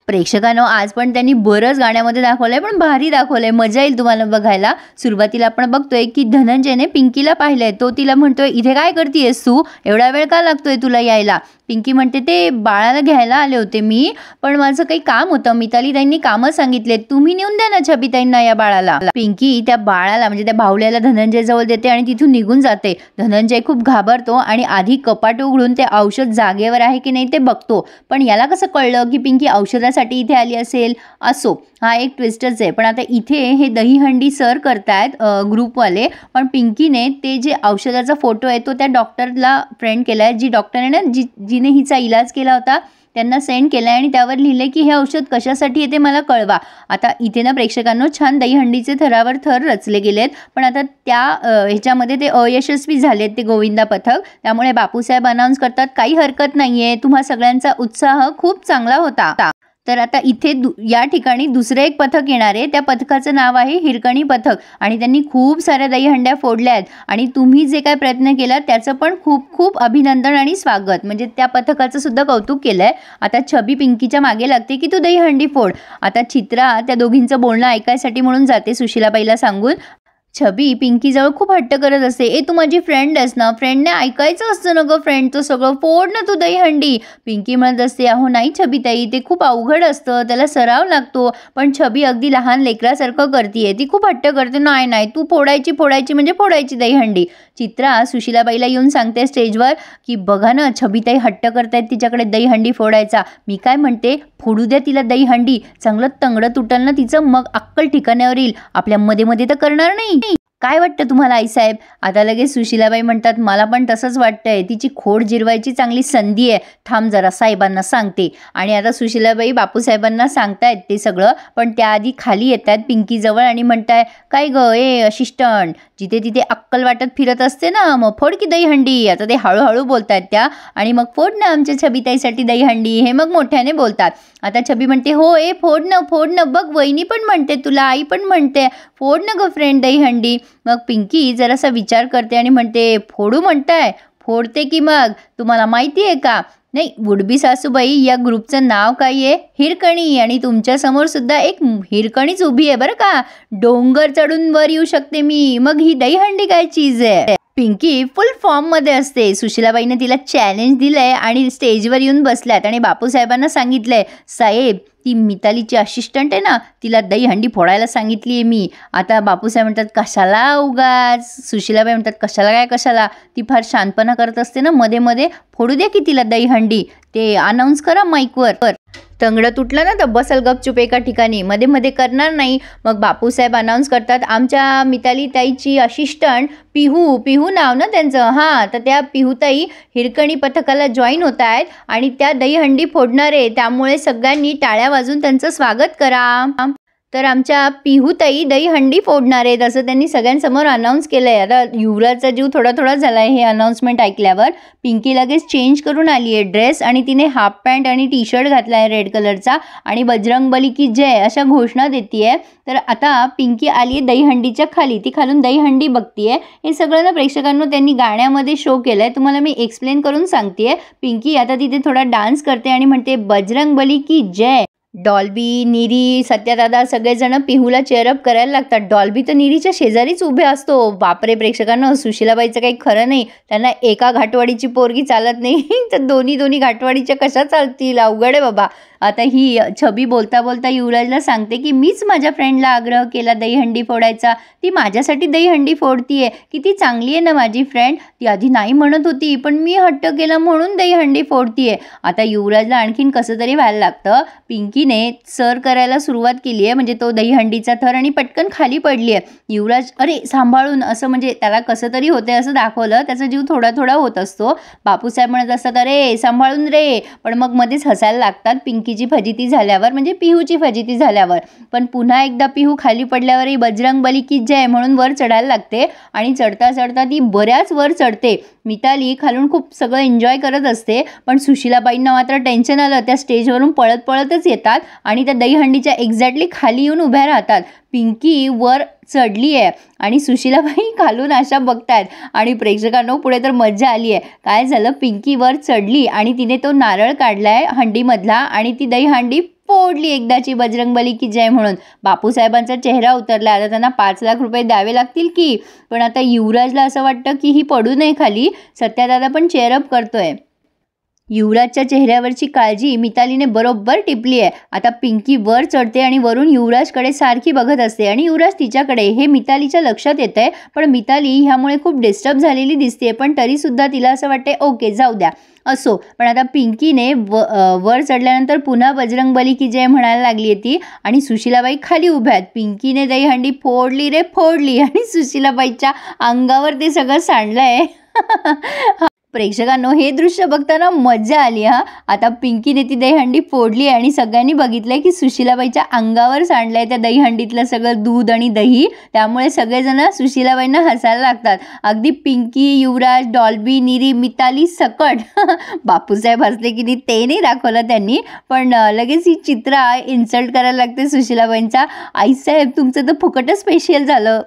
प्रेक्षकांनो आज पण त्यांनी बरंच गाण्यामध्ये दाखवलंय, पण भारी दाखवलंय, मजा येईल तुम्हाला बघायला। सुरुवातीला आपण बघतोय की धनंजयने पिंकीला पाहिलंय, तो तिला म्हणतोय इथे काय करतेयस तू, एवढा वेळ का लागतोय तुला यायला। पिंकी म्हणते ते बाळाला घ्यायला आले होते मी, पण माझं काही काम होतं, मिताली ताईंनी कामं सांगितले, तुम्ही नेऊन द्या ना छबी ताईंना या बाळाला। पिंकी त्या बाळाला म्हणजे त्या भावल्याला धनंजय जवळ देते आणि तिथून निघून जाते। धनंजय खूप घाबरतो आणि आधी कपाट उघडून ते औषध जागेवर आहे की नाही ते बघतो, पण याला कसं कळलं की पिंकी औषधासाठी इथे आली असेल। असो, हा एक ट्विस्टच आहे। पण आता इथे हे दहीहंडी सर करतायत ग्रुपवाले, पण पिंकीने ते जे औषधाचा फोटो आहे तो त्या डॉक्टरला फ्रेंड केलाय, जी डॉक्टर आहे ना जिने हिचा इलाज केला होता त्यांना सेंड केलाय आणि त्यावर लिहिले की हे औषध कशासाठी येते मला कळवा। आता इथे ना प्रेक्षकांनो छान दहीहंडीचे थरावर थर रचले गेलेत, पण आता त्या ह्याच्यामध्ये ते अयशस्वी झालेत ते गोविंदा पथक। त्यामुळे बापूसाहेब अनाउन्स करतात काही हरकत नाहीये, तुम्हा सगळ्यांचा उत्साह खूप चांगला होता। तर आता इथे या ठिकाणी दुसरे एक पथक येणार आहे, त्या पथकाचं नाव आहे हिरकणी पथक आणि त्यांनी खूप साऱ्या दहीहंड्या फोडल्या आहेत आणि तुम्ही जे काय प्रयत्न केला त्याचं पण खूप खूप अभिनंदन आणि स्वागत, म्हणजे त्या पथकाचं सुद्धा कौतुक केलंय। आता छबी पिंकीच्या मागे लागते की तू दहीहंडी फोड। आता चित्रा त्या दोघींचं बोलणं ऐकायसाठी म्हणून जाते सुशीलाबाईला सांगून। छबी पिंकीजवळ खूप हट्ट करत असते, ए तू माझी फ्रेंड आहेस ना, फ्रेंडने ऐकायचं असतं ना गं, फ्रेंडचं सगळं फोड ना तू दहीहंडी। पिंकी म्हणत असते अहो नाही छबी ताई, ते खूप अवघड असतं, त्याला सराव लागतो। पण छबी अगदी लहान लेकरासारखं करतीये, ती खूप हट्ट करते, नाही नाही तू फोडायची म्हणजे फोडायची दहीहंडी। चित्रा सुशीलाबाईला येऊन सांगते स्टेजवर की बघा ना छबीताई हट्ट करतायत तिच्याकडे दहीहंडी फोडायचा, मी काय म्हणते फोडू द्या तिला दहीहंडी, चांगलं तंगडं तुटल ना तिचं, मग अक्कल ठिकाण्यावर येईल, आपल्या मध्ये मध्ये तर करणार नाही। काय वाटतं तुम्हाला आईसाहेब। आता लगेच सुशीलाबाई म्हणतात मला पण तसंच वाटतंय, तिची खोड जिरवायची चांगली संधी आहे, थांब जरा साहेबांना सांगते। आणि आता सुशीलाबाई बापूसाहेबांना सांगतायत ते सगळं, पण त्याआधी खाली येतात पिंकी जवळ आणि म्हणताय काय ग ए असिस्टंट, जिथे तिथे अक्कल वाटत फिरत असते ना, मग फोड की दहीहंडी। आता ते हळूहळू बोलतायत त्या, आणि मग फोड ना आमच्या छबीताईसाठी दहीहंडी, हे मग मोठ्याने बोलतात। आता छबी म्हणते हो ए फोड ना, बघ वहिनी पण म्हणते तुला, आई पण म्हणते फोड ना ग फ्रेंड दहीहंडी। मग पिंकी जरासा विचार करते आणि म्हणते फोडू म्हणताय, फोडते की मग, तुम्हाला माहिती आहे का नाही वुडबी सासूबाई या ग्रुपचं नाव काय आहे, हिरकणी, आणि तुमच्या समोर सुद्धा एक हिरकणीच उभी आहे बरं का, डोंगर चढून वर येऊ शकते मी, मग ही दहीहंडी काय चीज आहे। पिंकी फुल फॉर्म मध्ये असते, सुशीलाबाईने तिला चॅलेंज दिलंय आणि स्टेजवर येऊन बसल्यात आणि बापूसाहेबांना सांगितलंय साहेब ती मितालीची असिस्टंट आहे ना, तिला दहीहंडी फोडायला सांगितली आहे मी। आता बापूसाहेब म्हणतात कशाला उगाच, सुशीलाबाई म्हणतात कशाला, ती फार शांतपणा करत असते ना मध्ये मध्ये, फोडू द्या की तिला दहीहंडी, ते अनाउन्स करा माईकवर, तंगडं तुटलं ना तर बसल गपचूप एका ठिकाणी, मध्ये मध्ये करणार नाही। मग बापूसाहेब अनाउन्स करतात आमच्या मिताली ताईची असिस्टंट पिहू नाव ना त्यांचं, हां तर त्या पिहूताई हिरकणी पथकाला जॉईन होत आहेत आणि त्या दहीहंडी फोडणार आहे, त्यामुळे सगळ्यांनी टाळ्या वाजून त्यांचं स्वागत करा। तर आमच्या पिहूताई दहीहंडी फोडणार आहेत असं त्यांनी सगळ्यांसमोर अनाउन्स केलंय। आता युवराजचा जीव थोडा झालाय हे अनाउन्समेंट ऐकल्यावर। पिंकी लगेच चेंज करून आली आहे ड्रेस आणि तिने हाफ पॅन्ट आणि टी शर्ट घातलाय रेड कलरचा आणि बजरंगबली की जय अशा घोषणा देतीये। तर आता पिंकी आली आहे दहीहंडीच्या खाली, ती खालून दहीहंडी बघतीये। हे सगळं ना प्रेक्षकांनो त्यांनी गाण्यामध्ये शो केलंय, तुम्हाला मी एक्सप्लेन करून सांगतेय। पिंकी आता तिथे थोडा डान्स करते आणि म्हणते बजरंगबली की जय। डॉल्बी, निरी, सत्यादादा सगळेजण पिहूला चेअरअप करायला लागतात। डॉल्बी तर निरीच्या शेजारीच उभे असतो। बापरे प्रेक्षकांनो, सुशीलाबाईचं काही खरं नाही, त्यांना एका घाटवाडीची पोरगी चालत नाही तर दोन्ही घाटवाडीच्या कशा चालतील, अवघड आहे बाबा। आता ही छबी बोलता बोलता युवराजला सांगते की मीच माझ्या फ्रेंडला आग्रह केला दहीहंडी फोडायचा, ती माझ्यासाठी दहीहंडी फोडतीये, किती चांगली आहे ना माझी फ्रेंड, ती आधी नाही म्हणत होती पण मी हट्ट केला म्हणून दहीहंडी फोडतीये। आता युवराजला आणखीन कसं तरी व्हायला लागतं। पिंकीने सर करायला सुरुवात केली आहे, म्हणजे तो दहीहंडीचा थर, आणि पटकन खाली पडली आहे। युवराज अरे सांभाळून असं, म्हणजे त्याला कसं तरी होते असं दाखवलं, त्याचा जीव थोडा होत असतो। बापूसाहेब म्हणत असतात अरे सांभाळून रे, पण मग मध्येच हसायला लागतात पिंकीची फजिती झाल्यावर, म्हणजे पिहूची फजिती झाल्यावर। पण पुन्हा एकदा पिहू खाली पडल्यावरही बजरंगबली की जय म्हणून वर चढायला लागते आणि चढता ती बऱ्याच वर चढते। मिताली खालून खूप सगळं एन्जॉय करत असते, पण सुशीलाबाईंना मात्र टेन्शन आलं, त्या स्टेजवरून पळतच येतात आणि त्या दहीहंडीच्या एक्झॅक्टली खाली येऊन उभ्या राहतात। पिंकी वर चढली आहे आणि सुशीलाबाई खालून अशा बघतायत आणि प्रेक्षकांनो पुढे तर मज्जा आली आहे। काय झालं, पिंकी वर चढली आणि तिने तो नारळ काढलाय हंडीमधला आणि ती दहीहंडी फोडली एकदाची बजरंगबली की जय म्हणून. बापूसाहेबांचा चेहरा उतरला. आता त्यांना 5 लाख रुपये द्यावे लागतील की. पण आता युवराजला असं वाटतं की ही पडू नये खाली. सत्यादादा पण चेअरअप करतोय. युवराजच्या चेहऱ्यावरची काळजी मितालीने बरोबर टिपली आहे. आता पिंकी वर चढते आणि वरून युवराजकडे सारखी बघत असते आणि युवराज तिच्याकडे. हे मितालीच्या लक्षात येत आहे. पण मिताली ह्यामुळे खूप डिस्टर्ब झालेली दिसते. पण तरीसुद्धा तिला असं वाटते ओके जाऊ द्या असो. पण आता पिंकीने वर चढल्यानंतर पुन्हा बजरंगबली की जय म्हणायला लागली आहे ती. आणि सुशीलाबाई खाली उभ्या आहेत. पिंकीने दहीहंडी फोडली रे फोडली आणि सुशीलाबाईच्या अंगावर ते सगळं सांडलंय. प्रेक्षकांनो हे दृश्य बघताना मजा आली हा. आता पिंकीने ती दहीहंडी फोडली आणि सगळ्यांनी बघितलंय की सुशीलाबाईच्या अंगावर सांडलंय त्या दहीहंडीतलं सगळं दूध आणि दही. त्यामुळे सगळेजण सुशीलाबाईंना हसायला लागतात. अगदी पिंकी, युवराज, डॉल्बी, निरी, मिताली सकट. बापूसाहेब हसले की ते नाही दाखवलं त्यांनी. पण लगेच ही चित्रा इन्सल्ट करायला लागते सुशीलाबाईंचा. आईसाहेब तुमचं तर फुकटच स्पेशल झालं.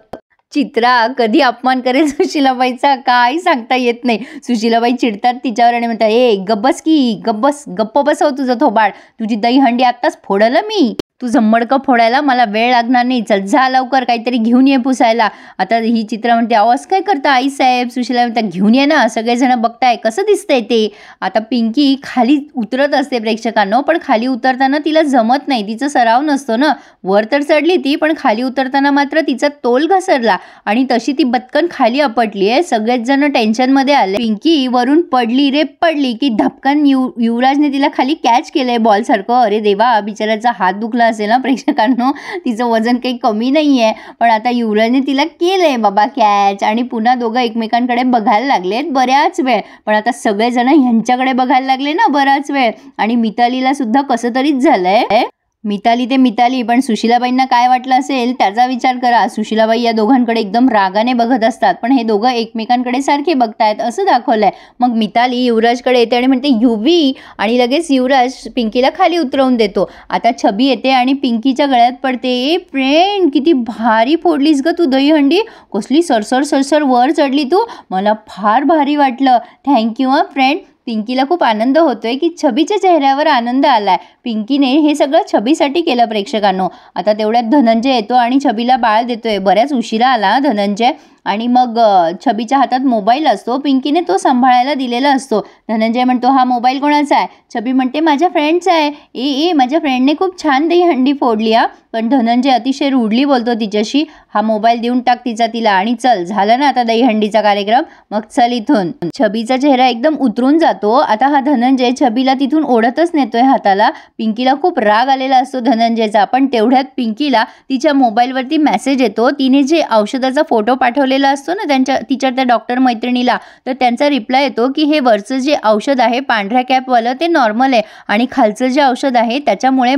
चित्रा कधी अपमान करेल सुशीलाबाईचा काय सांगता येत नाही. सुशीलाबाई चिडतात तिच्यावर आणि म्हणतात ए गप्पस की गप्प बसव तुझं थोबाड. तुझी दहीहंडी आत्ताच फोडलं मी. तुझं मडकं फोडायला मला वेळ लागणार नाही. चल जा लवकर काहीतरी घेऊन ये पुसायला. आता ही चित्रा म्हणते आवाज काय करता आईसाहेब. सुशीला म्हणतात घेऊन ये ना. सगळेजण बघताय कसं दिसतंय ते. आता पिंकी खाली उतरत असते प्रेक्षकांनो. पण खाली उतरताना तिला जमत नाही. तिचा सराव नसतो ना. वर तर चढली ती पण खाली उतरताना मात्र तिचा तोल घसरला आणि तशी ती बत्कन खाली आपटली आहे. सगळेच जण टेन्शनमध्ये आले. पिंकी वरून पडली रे पडली की धपकन युवराजने तिला खाली कॅच केलंय बॉल सारखं. अरे देवा बिचाऱ्याचा हात दुखला असेल ना प्रेक्षकांनो. तिचं वजन काही कमी नाही आहे. पण आता युवराजने तिला केलंय बाबा कॅच आणि पुन्हा दोघं एकमेकांकडे बघायला लागलेत बऱ्याच वेळ. पण आता सगळेजण ह्यांच्याकडे बघायला लागले ना बराच वेळ. आणि मितालीला सुद्धा कसं तरीच झालंय. मिताली ते मिताली पण सुशीलाबाईंना काय वाटलं असेल त्याचा विचार करा. सुशीलाबाई या दोघांकडे एकदम रागाने बघत असतात. पण हे दोघं एकमेकांकडे सारखे बघतायत असं दाखवलंय. मग मिताली युवराजकडे येते आणि म्हणते युवी आणि लगेच युवराज पिंकीला खाली उतरवून देतो. आता छबी येते आणि पिंकीच्या गळ्यात पडते. ए फ्रेंड किती भारी फोडलीस ग तू दहीहंडी. कसली सरसर सरसर वर चढली तू. मला फार भारी वाटलं. थँक्यू हा फ्रेंड. पिंकीला खूप आनंद होतोय की छबीच्या चेहऱ्यावर आनंद आलाय. पिंकीने हे सगळं छबीसाठी केलं प्रेक्षकांनो. आता तेवढ्यात धनंजय येतो आणि छबीला बाळ देतोय. बऱ्याच उशिरा आला धनंजय. आणि मग छबीच्या हातात मोबाईल असतो. पिंकीने तो सांभाळायला दिलेला असतो. धनंजय म्हणतो हा मोबाईल कोणाचा आहे. छबी म्हणते माझ्या फ्रेंडचा आहे. ए माझ्या फ्रेंडने खूप छान दहीहंडी फोडली हा. पण धनंजय अतिशय रूडली बोलतो तिच्याशी. हा मोबाईल देऊन टाक तिचा आणि चल झालं ना आता दहीहंडीचा कार्यक्रम. मग चल इथून. छबीचा चेहरा एकदम उतरून जातो. आता हा धनंजय छबीला तिथून ओढतच नेतोय हाताला. पिंकीला खूप राग आलेला असतो धनंजयचा. पण तेवढ्यात पिंकीला तिच्या मोबाईलवरती मेसेज येतो. तिने जे औषधाचा फोटो पाठवलेला असतो ना तिच्या त्या डॉक्टर मैत्रिणीला. तर त्यांचा रिप्लाय येतो की हे वरचं जे औषध आहे पांढऱ्या कॅपवालं ते नॉर्मल आहे आणि खालचं जे औषध आहे त्याच्यामुळे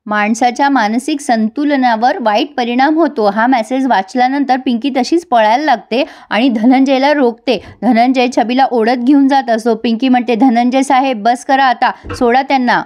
माणसाच्या मानसिक संतुलनावर वाईट परिणाम होतो. हा मेसेज वाचल्यानंतर पिंकी तशीच पळायला लागते आणि धनंजयला रोखते. धनंजय छबीला ओढत घेऊन जात असतो. पिंकी म्हणते धनंजय साहेब बस करा आता सोडा त्यांना.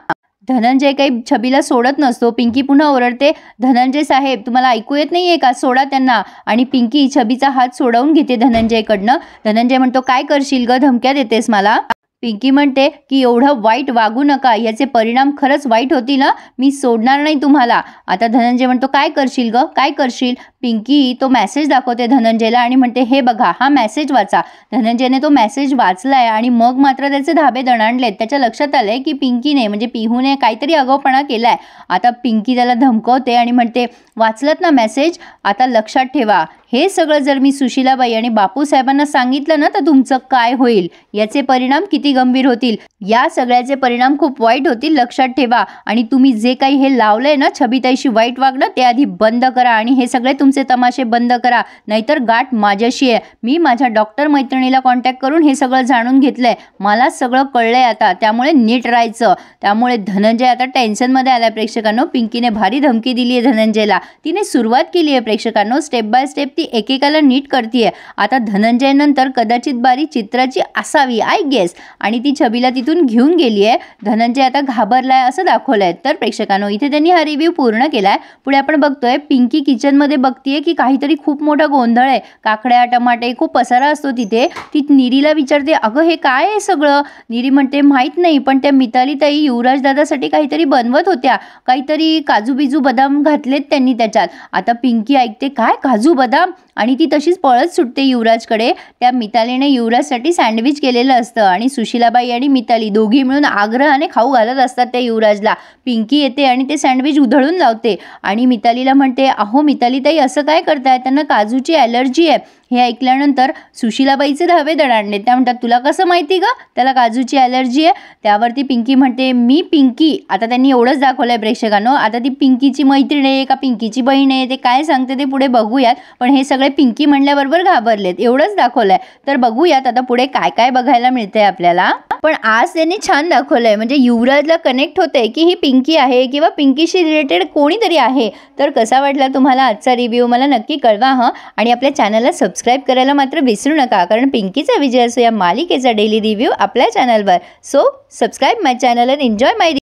धनंजय काही छबीला सोडत नसतो. पिंकी पुन्हा ओरडते धनंजय साहेब तुम्हाला ऐकू येत नाहीये का सोडा त्यांना. आणि पिंकी छबीचा हात सोडवून घेते धनंजयकडनं. धनंजय म्हणतो काय करशील ग धमक्या देतेस मला. पिंकी म्हणते की एवढं वाईट वागू नका. याचे परिणाम खरंच वाईट होतील ना. मी सोडणार नाही तुम्हाला. आता धनंजय म्हणतो काय करशील ग काय करशील. पिंकी तो मेसेज दाखवते धनंजयला आणि म्हणते हे बघा हा मेसेज वाचा. धनंजयने तो मेसेज वाचलाय आणि मग मात्र त्याचे धाबे दणाणलेत. त्याच्या लक्षात आलंय की पिंकीने म्हणजे पिहूने काहीतरी आगाऊपणा केलाय. आता पिंकी त्याला धमकवते आणि म्हणते वाचलत ना मेसेज. आता लक्षात ठेवा हे सगळं जर मी सुशीलाबाई आणि बापूसाहेबांना सांगितलं ना तर तुमचं काय होईल. याचे परिणाम किती गंभीर होतील. या सगळ्याचे परिणाम खूप वाईट होतील लक्षात ठेवा. आणि तुम्ही जे काही हे लावलंय ना छबीताईशी वाईट वागणं ते आधी बंद करा आणि हे सगळे तुमचे तमाशे बंद करा. नाहीतर गाठ माझ्याशी आहे. मी माझ्या डॉक्टर मैत्रिणीला कॉन्टॅक्ट करून हे सगळं जाणून घेतलंय. मला सगळं कळलंय आता. त्यामुळे नीट राहायचं. त्यामुळे धनंजय आता टेन्शनमध्ये आलाय प्रेक्षकांनो. पिंकीने भारी धमकी दिली आहे धनंजयला. तिने सुरुवात केली आहे प्रेक्षकांनो. स्टेप बाय स्टेप ती एकेकाला नीट करतीये. आता धनंजय नंतर कदाचित बारी चित्राची असावी आय गेस. आणि ती छबीला तिथून घेऊन गेली आहे. धनंजय आता घाबरलाय असं दाखवलंय. तर प्रेक्षकांनो इथे त्यांनी हा रिव्ह्यू पूर्ण केलाय. पुढे आपण बघतोय पिंकी किचनमध्ये बघते बघतीये की काहीतरी खूप मोठा गोंधळ आहे, काकड्या टमाटे खूप पसारा असतो तिथे. ती नीरीला विचारते, अगं हे काय आहे सगळं? नीरी म्हणते माहीत नाही, पण त्या मिताली ताई युवराज दादासाठी काहीतरी बनवत होत्या, काहीतरी काजू बिजू बदाम घातलेत त्यांनी त्याच्यात. आता पिंकी ऐकते, काय काजू बदाम? आणि ती तशीच पळत सुटते युवराजकडे. त्या मितालीने युवराजसाठी सँडविच केलेलं असतं आणि सुशीलाबाई आणि मिताली दोघी मिळून आग्रहाने खाऊ घालत असतात त्या युवराजला. पिंकी येते आणि ते सँडविच उधळून लावते आणि मितालीला म्हणते, अहो मिताली ताई असं काय करताय, त्यांना काजूची ॲलर्जी आहे. हे ऐकल्यानंतर सुशीलाबाईचे धावे दणाणले. त्या म्हणतात, तुला कसं माहिती ग त्याला काजूची ॲलर्जी आहे? त्यावरती पिंकी म्हणते, मी पिंकी. आता त्यांनी एवढंच दाखवलंय प्रेक्षकांनो. आता ती पिंकीची मैत्रीण आहे का पिंकीची बहीण आहे ते काय सांगते ते पुढे बघूयात. पण हे सगळे पिंकी म्हणल्याबरोबर घाबरलेत, एवढंच दाखवलंय. तर बघूयात आता पुढे काय काय बघायला मिळतंय आपल्याला. पण आज त्यांनी छान दाखवलंय, म्हणजे युवराजला कनेक्ट होते की ही पिंकी आहे किंवा पिंकीशी रिलेटेड कोणीतरी आहे. तर कसा वाटला तुम्हाला आजचा रिव्ह्यू मला नक्की कळवा हं. आणि आपल्या चॅनलला सबस्क्राईब करायला मात्र विसरू नका, कारण पिंकीचा विजय असो या मालिकेचा डेली रिव्ह्यू आपल्या चॅनलवर. So subscribe my channel and enjoy my